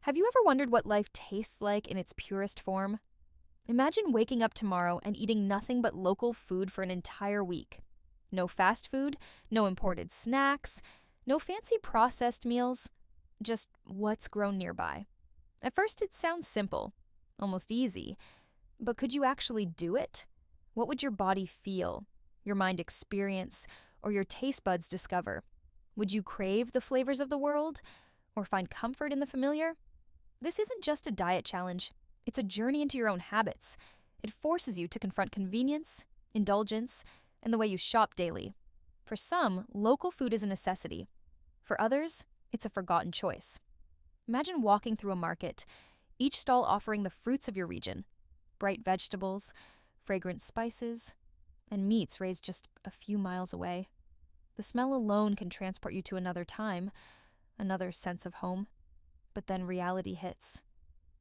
Have you ever wondered what life tastes like in its purest form? Imagine waking up tomorrow and eating nothing but local food for an entire week. No fast food, no imported snacks, no fancy processed meals, just what's grown nearby. At first, it sounds simple, almost easy, but could you actually do it? What would your body feel, your mind experience, or your taste buds discover? Would you crave the flavors of the world, or find comfort in the familiar? This isn't just a diet challenge, it's a journey into your own habits. It forces you to confront convenience, indulgence, and the way you shop daily. For some, local food is a necessity. For others, it's a forgotten choice. Imagine walking through a market, each stall offering the fruits of your region: bright vegetables, fragrant spices, and meats raised just a few miles away. The smell alone can transport you to another time, another sense of home. But then reality hits.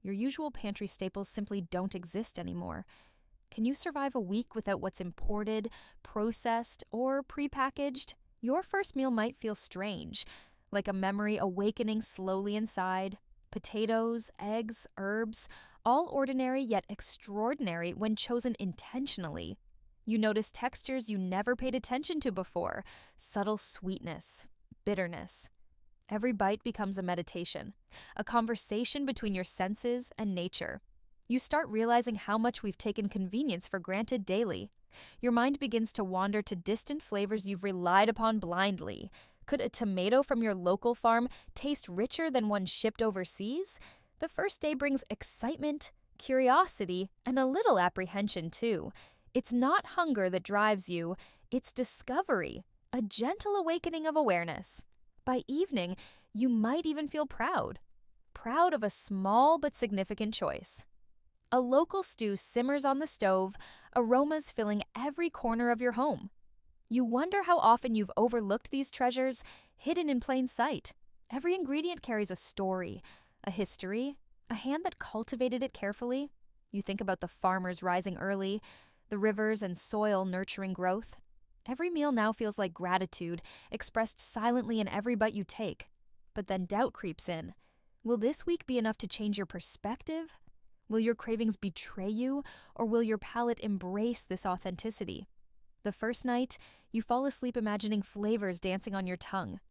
Your usual pantry staples simply don't exist anymore. Can you survive a week without what's imported, processed, or prepackaged? Your first meal might feel strange, like a memory awakening slowly inside. Potatoes, eggs, herbs, all ordinary yet extraordinary when chosen intentionally. You notice textures you never paid attention to before: subtle sweetness, bitterness. Every bite becomes a meditation, a conversation between your senses and nature. You start realizing how much we've taken convenience for granted daily. Your mind begins to wander to distant flavors you've relied upon blindly. Could a tomato from your local farm taste richer than one shipped overseas? The first day brings excitement, curiosity, and a little apprehension too. It's not hunger that drives you, it's discovery, a gentle awakening of awareness. By evening, you might even feel proud of a small but significant choice. A local stew simmers on the stove, aromas filling every corner of your home. You wonder how often you've overlooked these treasures, hidden in plain sight. Every ingredient carries a story, a history, a hand that cultivated it carefully. You think about the farmers rising early, the rivers and soil nurturing growth. Every meal now feels like gratitude, expressed silently in every bite you take. But then doubt creeps in. Will this week be enough to change your perspective? Will your cravings betray you, or will your palate embrace this authenticity? The first night, you fall asleep imagining flavors dancing on your tongue.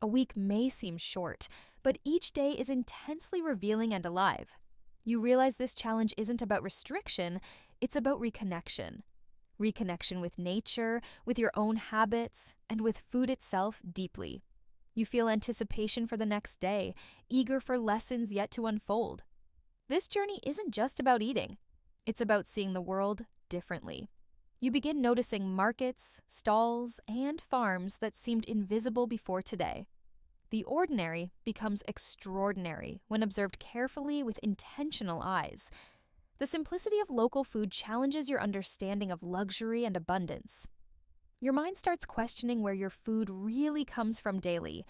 A week may seem short, but each day is intensely revealing and alive. You realize this challenge isn't about restriction, it's about reconnection. Reconnection with nature, with your own habits, and with food itself deeply. You feel anticipation for the next day, eager for lessons yet to unfold. This journey isn't just about eating. It's about seeing the world differently. You begin noticing markets, stalls, and farms that seemed invisible before today. The ordinary becomes extraordinary when observed carefully with intentional eyes. The simplicity of local food challenges your understanding of luxury and abundance. Your mind starts questioning where your food really comes from daily.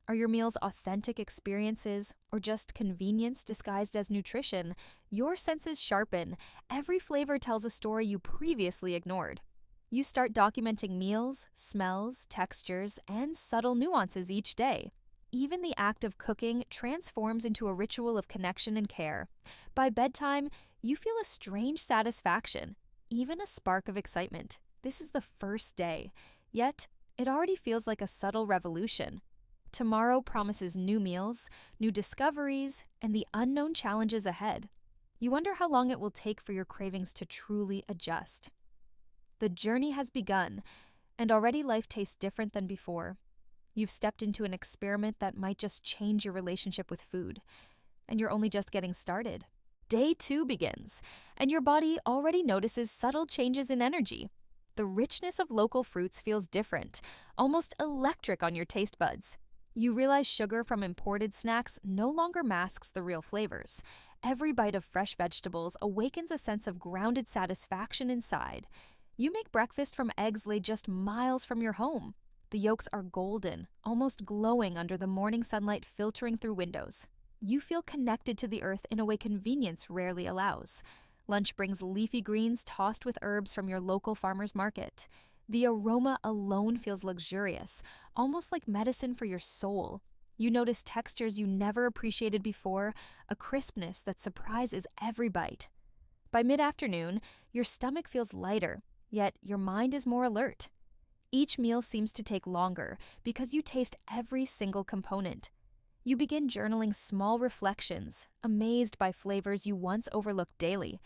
Are your meals authentic experiences or just convenience disguised as nutrition? Your senses sharpen. Every flavor tells a story you previously ignored. You start documenting meals, smells, textures, and subtle nuances each day. Even the act of cooking transforms into a ritual of connection and care. By bedtime, you feel a strange satisfaction, even a spark of excitement. This is the first day, yet it already feels like a subtle revolution. Tomorrow promises new meals, new discoveries, and the unknown challenges ahead. You wonder how long it will take for your cravings to truly adjust. The journey has begun, and already life tastes different than before. You've stepped into an experiment that might just change your relationship with food, and you're only just getting started. Day 2 begins, and your body already notices subtle changes in energy. The richness of local fruits feels different, almost electric on your taste buds. You realize sugar from imported snacks no longer masks the real flavors. Every bite of fresh vegetables awakens a sense of grounded satisfaction inside. You make breakfast from eggs laid just miles from your home. The yolks are golden, almost glowing under the morning sunlight filtering through windows. You feel connected to the earth in a way convenience rarely allows. Lunch brings leafy greens tossed with herbs from your local farmer's market. The aroma alone feels luxurious, almost like medicine for your soul. You notice textures you never appreciated before, a crispness that surprises every bite. By mid-afternoon, your stomach feels lighter, yet your mind is more alert. Each meal seems to take longer because you taste every single component. You begin journaling small reflections, amazed by flavors you once overlooked daily.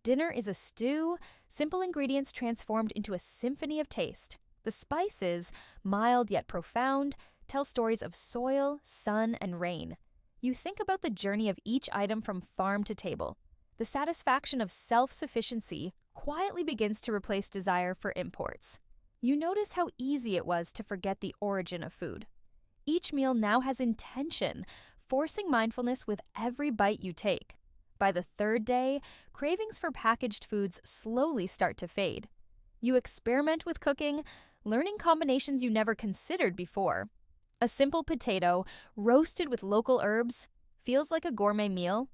Dinner is a stew, simple ingredients transformed into a symphony of taste. The spices, mild yet profound, tell stories of soil, sun, and rain. You think about the journey of each item from farm to table. The satisfaction of self-sufficiency quietly begins to replace desire for imports. You notice how easy it was to forget the origin of food. Each meal now has intention, forcing mindfulness with every bite you take. By the third day, cravings for packaged foods slowly start to fade. You experiment with cooking, learning combinations you never considered before. A simple potato, roasted with local herbs, feels like a gourmet meal.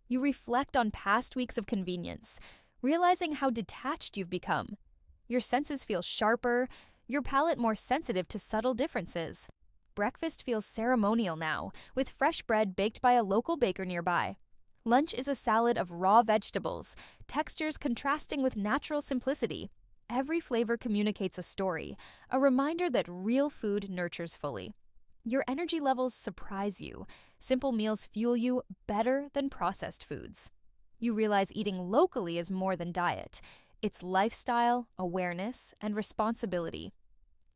You reflect on past weeks of convenience, realizing how detached you've become. Your senses feel sharper, your palate more sensitive to subtle differences. Breakfast feels ceremonial now, with fresh bread baked by a local baker nearby. Lunch is a salad of raw vegetables, textures contrasting with natural simplicity. Every flavor communicates a story, a reminder that real food nurtures fully. Your energy levels surprise you. Simple meals fuel you better than processed foods. You realize eating locally is more than diet. It's lifestyle, awareness, and responsibility.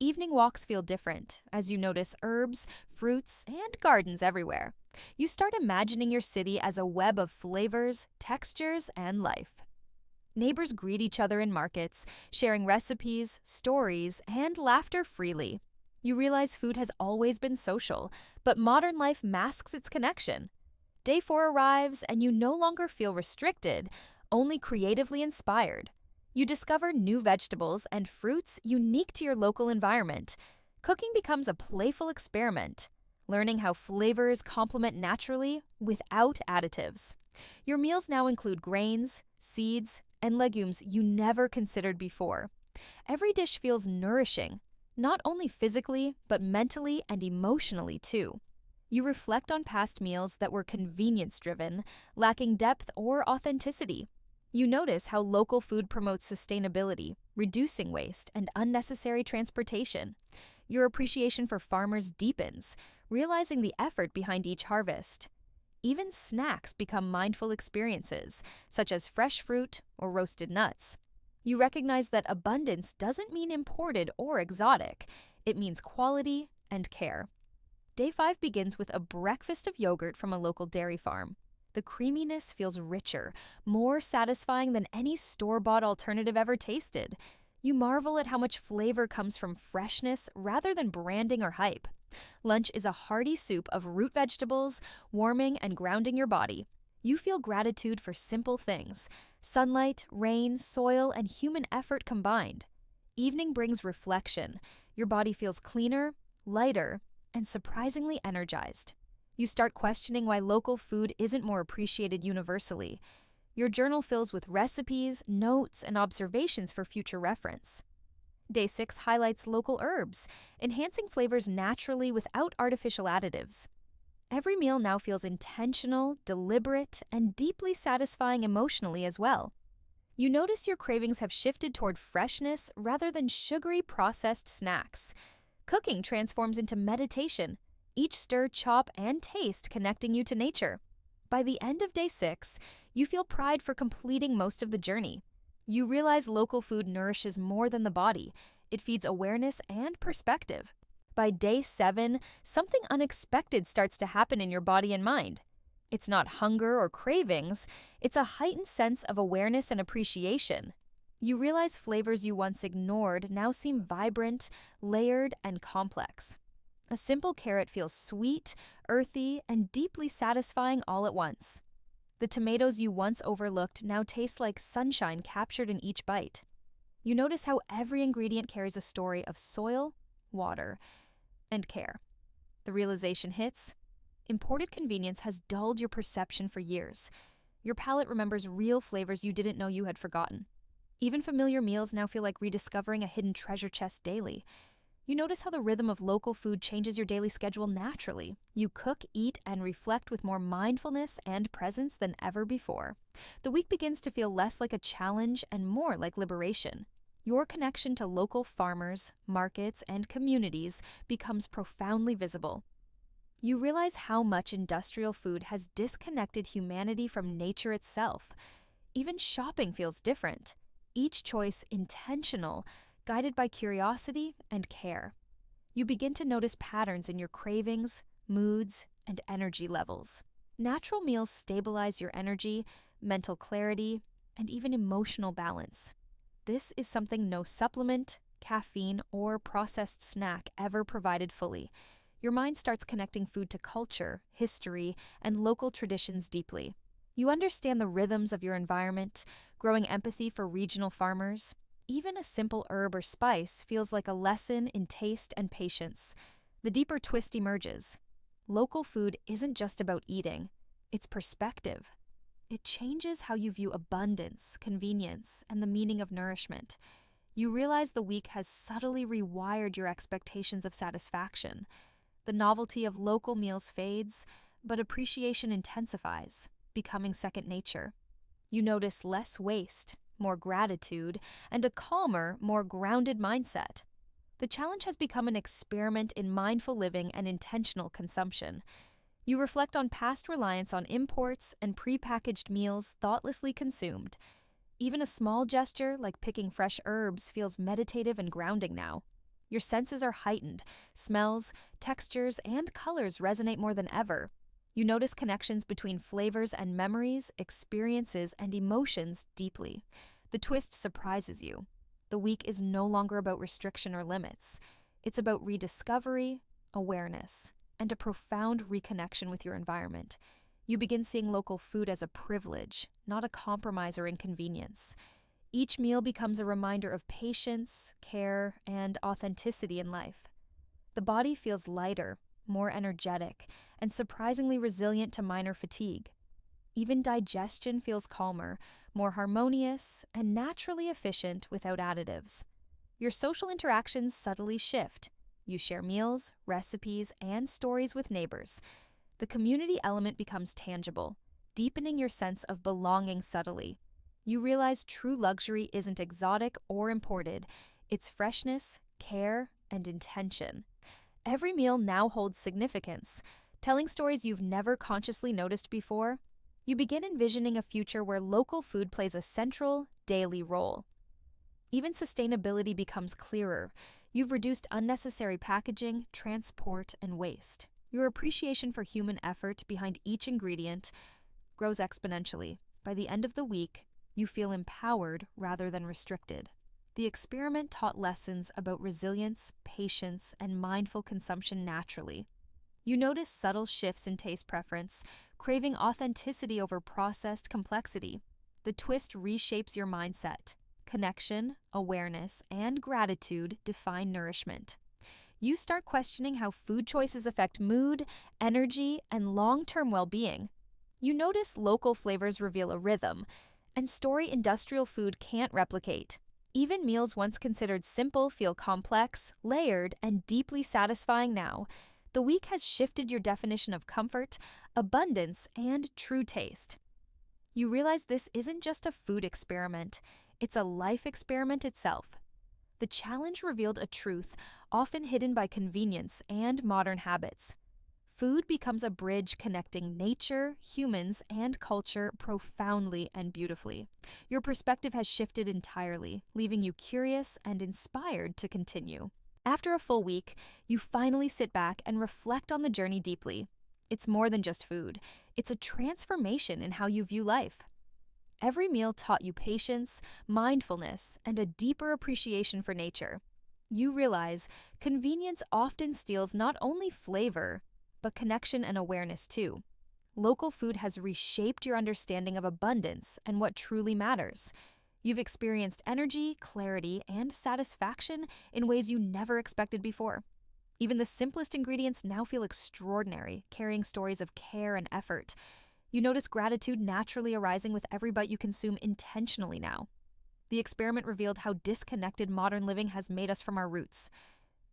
Evening walks feel different as you notice herbs, fruits, and gardens everywhere. You start imagining your city as a web of flavors, textures, and life. Neighbors greet each other in markets, sharing recipes, stories, and laughter freely. You realize food has always been social, but modern life masks its connection. Day 4 arrives, and you no longer feel restricted, only creatively inspired. You discover new vegetables and fruits unique to your local environment. Cooking becomes a playful experiment, learning how flavors complement naturally without additives. Your meals now include grains, seeds, and legumes you never considered before. Every dish feels nourishing, not only physically, but mentally and emotionally too. You reflect on past meals that were convenience-driven, lacking depth or authenticity. You notice how local food promotes sustainability, reducing waste and unnecessary transportation. Your appreciation for farmers deepens, realizing the effort behind each harvest. Even snacks become mindful experiences, such as fresh fruit or roasted nuts. You recognize that abundance doesn't mean imported or exotic, it means quality and care. Day 5 begins with a breakfast of yogurt from a local dairy farm. The creaminess feels richer, more satisfying than any store-bought alternative ever tasted. You marvel at how much flavor comes from freshness rather than branding or hype. Lunch is a hearty soup of root vegetables, warming and grounding your body. You feel gratitude for simple things: sunlight, rain, soil, and human effort combined. Evening brings reflection. Your body feels cleaner, lighter, and surprisingly energized. You start questioning why local food isn't more appreciated universally. Your journal fills with recipes, notes, and observations for future reference. Day 6 highlights local herbs, enhancing flavors naturally without artificial additives. Every meal now feels intentional, deliberate, and deeply satisfying emotionally as well. You notice your cravings have shifted toward freshness rather than sugary processed snacks. Cooking transforms into meditation, each stir, chop, and taste connecting you to nature. By the end of Day 6, you feel pride for completing most of the journey. You realize local food nourishes more than the body. It feeds awareness and perspective. By Day 7, something unexpected starts to happen in your body and mind. It's not hunger or cravings, it's a heightened sense of awareness and appreciation. You realize flavors you once ignored now seem vibrant, layered, and complex. A simple carrot feels sweet, earthy, and deeply satisfying all at once. The tomatoes you once overlooked now taste like sunshine captured in each bite. You notice how every ingredient carries a story of soil, water, and care. The realization hits: imported convenience has dulled your perception for years. Your palate remembers real flavors you didn't know you had forgotten. Even familiar meals now feel like rediscovering a hidden treasure chest daily. You notice how the rhythm of local food changes your daily schedule naturally. You cook, eat, and reflect with more mindfulness and presence than ever before. The week begins to feel less like a challenge and more like liberation. Your connection to local farmers, markets, and communities becomes profoundly visible. You realize how much industrial food has disconnected humanity from nature itself. Even shopping feels different, each choice intentional, guided by curiosity and care. You begin to notice patterns in your cravings, moods, and energy levels. Natural meals stabilize your energy, mental clarity, and even emotional balance. This is something no supplement, caffeine, or processed snack ever provided fully. Your mind starts connecting food to culture, history, and local traditions deeply. You understand the rhythms of your environment, growing empathy for regional farmers. Even a simple herb or spice feels like a lesson in taste and patience. The deeper twist emerges. Local food isn't just about eating, it's perspective. It changes how you view abundance, convenience, and the meaning of nourishment. You realize the week has subtly rewired your expectations of satisfaction. The novelty of local meals fades, but appreciation intensifies, becoming second nature. You notice less waste, more gratitude, and a calmer, more grounded mindset. The challenge has become an experiment in mindful living and intentional consumption. You reflect on past reliance on imports and prepackaged meals thoughtlessly consumed. Even a small gesture like picking fresh herbs feels meditative and grounding now. Your senses are heightened, smells, textures, and colors resonate more than ever. You notice connections between flavors and memories, experiences, and emotions deeply. The twist surprises you. The week is no longer about restriction or limits. It's about rediscovery, awareness, and a profound reconnection with your environment. You begin seeing local food as a privilege, not a compromise or inconvenience. Each meal becomes a reminder of patience, care, and authenticity in life. The body feels lighter, more energetic, and surprisingly resilient to minor fatigue. Even digestion feels calmer, more harmonious, and naturally efficient without additives. Your social interactions subtly shift. You share meals, recipes, and stories with neighbors. The community element becomes tangible, deepening your sense of belonging subtly. You realize true luxury isn't exotic or imported, it's freshness, care, and intention. Every meal now holds significance, telling stories you've never consciously noticed before. You begin envisioning a future where local food plays a central, daily role. Even sustainability becomes clearer. You've reduced unnecessary packaging, transport, and waste. Your appreciation for human effort behind each ingredient grows exponentially. By the end of the week, you feel empowered rather than restricted. The experiment taught lessons about resilience, patience, and mindful consumption naturally. You notice subtle shifts in taste preference, craving authenticity over processed complexity. The twist reshapes your mindset. Connection, awareness, and gratitude define nourishment. You start questioning how food choices affect mood, energy, and long-term well-being. You notice local flavors reveal a rhythm, and story industrial food can't replicate. Even meals once considered simple feel complex, layered, and deeply satisfying now. The week has shifted your definition of comfort, abundance, and true taste. You realize this isn't just a food experiment, it's a life experiment itself. The challenge revealed a truth often hidden by convenience and modern habits. Food becomes a bridge connecting nature, humans, and culture profoundly and beautifully. Your perspective has shifted entirely, leaving you curious and inspired to continue. After a full week, you finally sit back and reflect on the journey deeply. It's more than just food. It's a transformation in how you view life. Every meal taught you patience, mindfulness, and a deeper appreciation for nature. You realize convenience often steals not only flavor, but connection and awareness too. Local food has reshaped your understanding of abundance and what truly matters. You've experienced energy, clarity, and satisfaction in ways you never expected before. Even the simplest ingredients now feel extraordinary, carrying stories of care and effort. You notice gratitude naturally arising with every bite you consume intentionally now. The experiment revealed how disconnected modern living has made us from our roots.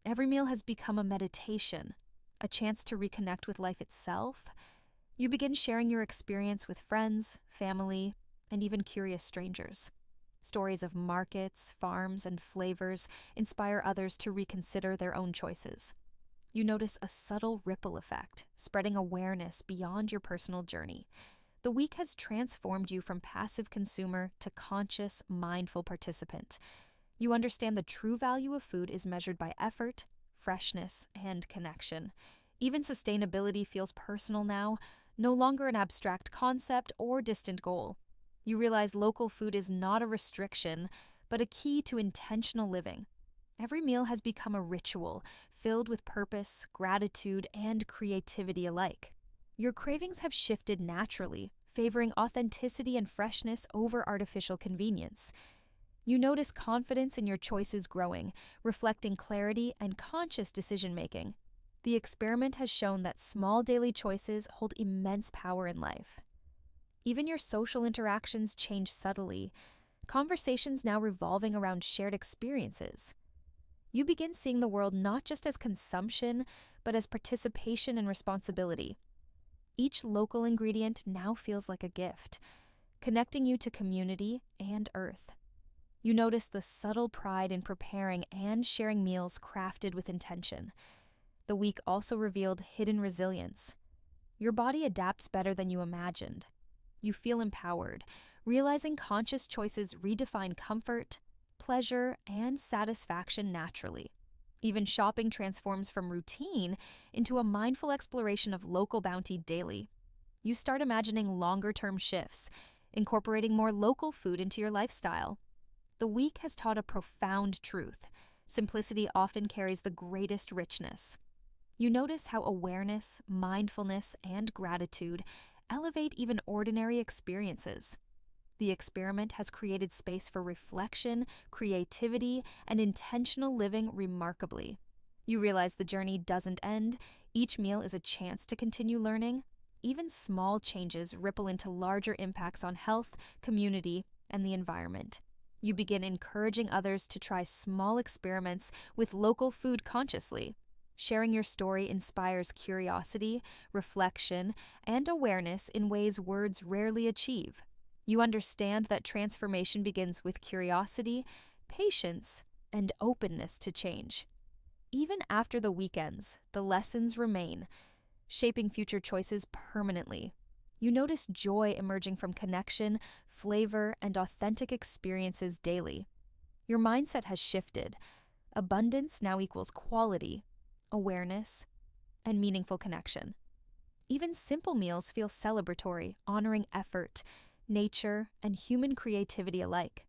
Every meal has become a meditation, a chance to reconnect with life itself. You begin sharing your experience with friends, family, and even curious strangers. Stories of markets, farms, and flavors inspire others to reconsider their own choices. You notice a subtle ripple effect, spreading awareness beyond your personal journey. The week has transformed you from passive consumer to conscious, mindful participant. You understand the true value of food is measured by effort, freshness, and connection. Even sustainability feels personal now, no longer an abstract concept or distant goal. You realize local food is not a restriction, but a key to intentional living. Every meal has become a ritual, filled with purpose, gratitude, and creativity alike. Your cravings have shifted naturally, favoring authenticity and freshness over artificial convenience. You notice confidence in your choices growing, reflecting clarity and conscious decision-making. The experiment has shown that small daily choices hold immense power in life. Even your social interactions change subtly, conversations now revolving around shared experiences. You begin seeing the world not just as consumption, but as participation and responsibility. Each local ingredient now feels like a gift, connecting you to community and earth. You notice the subtle pride in preparing and sharing meals crafted with intention. The week also revealed hidden resilience. Your body adapts better than you imagined. You feel empowered, realizing conscious choices redefine comfort, pleasure, and satisfaction naturally. Even shopping transforms from routine into a mindful exploration of local bounty daily. You start imagining longer-term shifts, incorporating more local food into your lifestyle. The week has taught a profound truth. Simplicity often carries the greatest richness. You notice how awareness, mindfulness, and gratitude elevate even ordinary experiences. The experiment has created space for reflection, creativity, and intentional living remarkably. You realize the journey doesn't end. Each meal is a chance to continue learning. Even small changes ripple into larger impacts on health, community, and the environment. You begin encouraging others to try small experiments with local food consciously. Sharing your story inspires curiosity, reflection, and awareness in ways words rarely achieve. You understand that transformation begins with curiosity, patience, and openness to change. Even after the weekends, the lessons remain, shaping future choices permanently. You notice joy emerging from connection, flavor, and authentic experiences daily. Your mindset has shifted. Abundance now equals quality, awareness, and meaningful connection. Even simple meals feel celebratory, honoring effort, nature, and human creativity alike.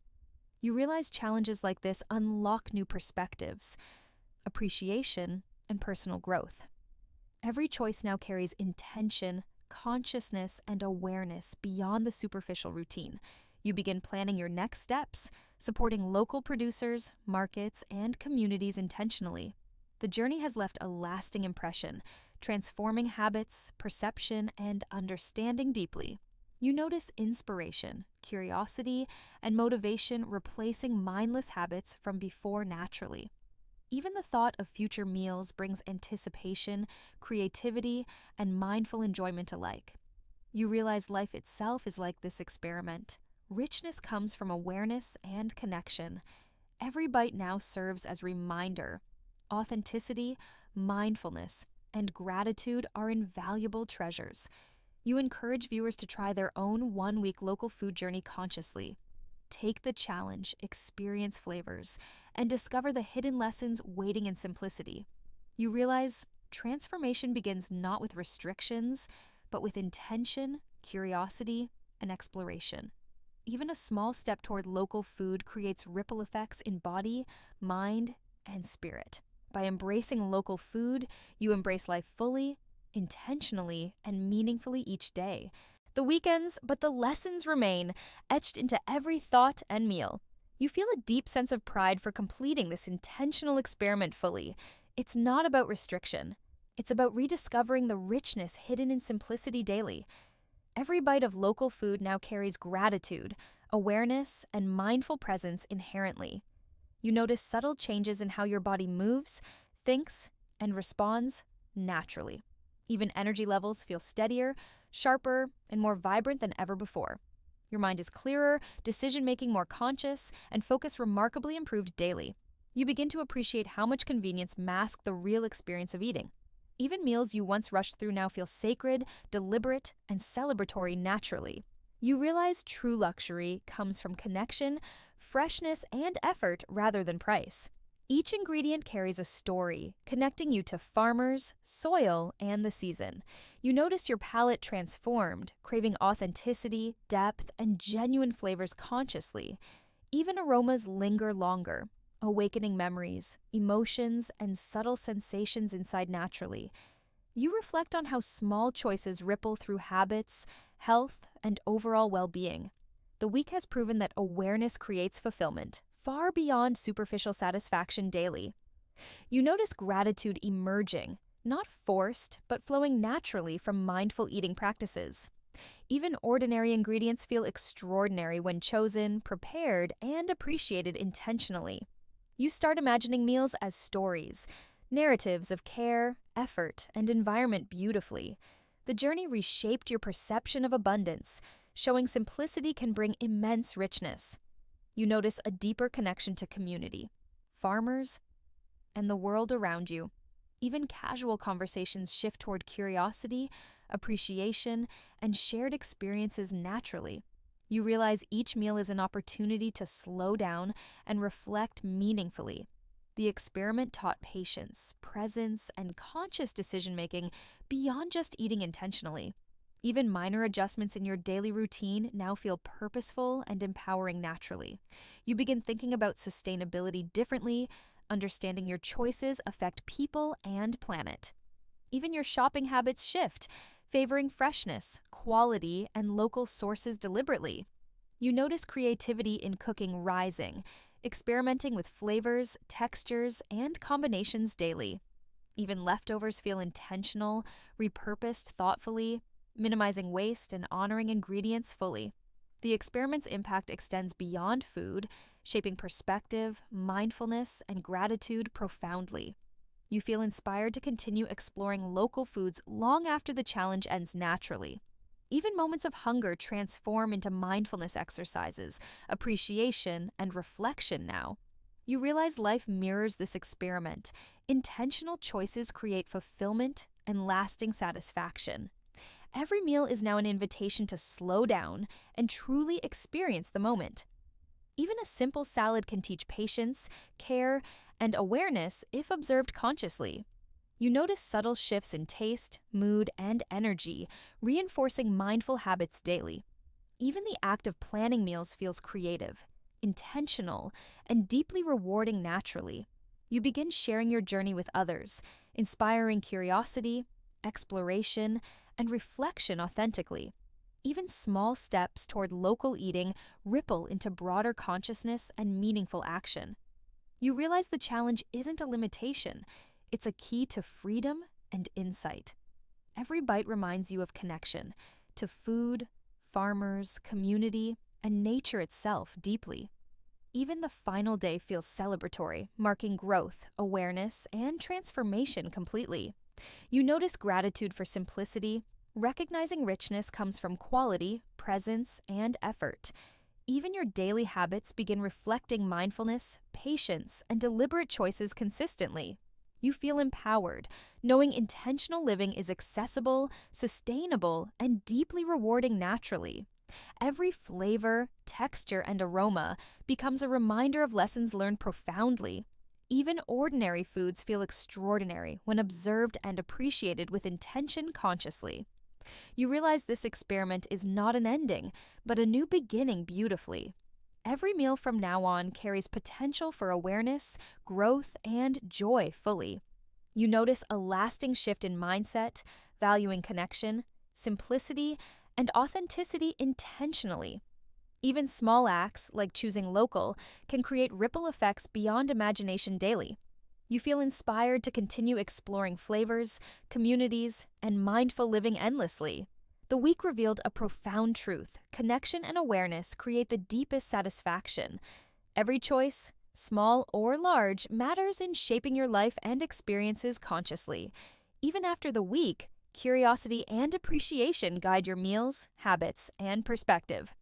You realize challenges like this unlock new perspectives, appreciation, and personal growth. Every choice now carries intention, consciousness, and awareness beyond the superficial routine. You begin planning your next steps, supporting local producers, markets, and communities intentionally. The journey has left a lasting impression, transforming habits, perception, and understanding deeply. You notice inspiration, curiosity, and motivation replacing mindless habits from before naturally. Even the thought of future meals brings anticipation, creativity, and mindful enjoyment alike. You realize life itself is like this experiment. Richness comes from awareness and connection. Every bite now serves as a reminder. Authenticity, mindfulness, and gratitude are invaluable treasures. You encourage viewers to try their own one-week local food journey consciously. Take the challenge, experience flavors, and discover the hidden lessons waiting in simplicity. You realize transformation begins not with restrictions, but with intention, curiosity, and exploration. Even a small step toward local food creates ripple effects in body, mind, and spirit. By embracing local food, you embrace life fully, intentionally, and meaningfully each day. The weekends, but the lessons remain, etched into every thought and meal. You feel a deep sense of pride for completing this intentional experiment fully. It's not about restriction. It's about rediscovering the richness hidden in simplicity daily. Every bite of local food now carries gratitude, awareness, and mindful presence inherently. You notice subtle changes in how your body moves, thinks, and responds naturally. Even energy levels feel steadier, sharper, and more vibrant than ever before. Your mind is clearer, decision-making more conscious, and focus remarkably improved daily. You begin to appreciate how much convenience masks the real experience of eating. Even meals you once rushed through now feel sacred, deliberate, and celebratory naturally. You realize true luxury comes from connection, freshness, and effort rather than price. Each ingredient carries a story, connecting you to farmers, soil, and the season. You notice your palate transformed, craving authenticity, depth, and genuine flavors consciously. Even aromas linger longer, awakening memories, emotions, and subtle sensations inside naturally. You reflect on how small choices ripple through habits, health, and overall well-being. The week has proven that awareness creates fulfillment, far beyond superficial satisfaction daily. You notice gratitude emerging, not forced, but flowing naturally from mindful eating practices. Even ordinary ingredients feel extraordinary when chosen, prepared, and appreciated intentionally. You start imagining meals as stories, narratives of care, effort, and environment beautifully. The journey reshaped your perception of abundance, showing simplicity can bring immense richness. You notice a deeper connection to community, farmers, and the world around you. Even casual conversations shift toward curiosity, appreciation, and shared experiences naturally. You realize each meal is an opportunity to slow down and reflect meaningfully. The experiment taught patience, presence, and conscious decision-making beyond just eating intentionally. Even minor adjustments in your daily routine now feel purposeful and empowering naturally. You begin thinking about sustainability differently, understanding your choices affect people and planet. Even your shopping habits shift, favoring freshness, quality, and local sources deliberately. You notice creativity in cooking rising, experimenting with flavors, textures, and combinations daily. Even leftovers feel intentional, repurposed thoughtfully, minimizing waste and honoring ingredients fully. The experiment's impact extends beyond food, shaping perspective, mindfulness, and gratitude profoundly. You feel inspired to continue exploring local foods long after the challenge ends naturally. Even moments of hunger transform into mindfulness exercises, appreciation, and reflection now. You realize life mirrors this experiment. Intentional choices create fulfillment and lasting satisfaction. Every meal is now an invitation to slow down and truly experience the moment. Even a simple salad can teach patience, care, and awareness if observed consciously. You notice subtle shifts in taste, mood, and energy, reinforcing mindful habits daily. Even the act of planning meals feels creative, intentional, and deeply rewarding naturally. You begin sharing your journey with others, inspiring curiosity, exploration, and reflection authentically. Even small steps toward local eating ripple into broader consciousness and meaningful action. You realize the challenge isn't a limitation, it's a key to freedom and insight. Every bite reminds you of connection to food, farmers, community, and nature itself deeply. Even the final day feels celebratory, marking growth, awareness, and transformation completely. You notice gratitude for simplicity, recognizing richness comes from quality, presence, and effort. Even your daily habits begin reflecting mindfulness, patience, and deliberate choices consistently. You feel empowered, knowing intentional living is accessible, sustainable, and deeply rewarding naturally. Every flavor, texture, and aroma becomes a reminder of lessons learned profoundly. Even ordinary foods feel extraordinary when observed and appreciated with intention consciously. You realize this experiment is not an ending, but a new beginning beautifully. Every meal from now on carries potential for awareness, growth, and joy fully. You notice a lasting shift in mindset, valuing connection, simplicity, and authenticity intentionally. Even small acts, like choosing local, can create ripple effects beyond imagination daily. You feel inspired to continue exploring flavors, communities, and mindful living endlessly. The week revealed a profound truth. Connection and awareness create the deepest satisfaction. Every choice, small or large, matters in shaping your life and experiences consciously. Even after the week, curiosity and appreciation guide your meals, habits, and perspective.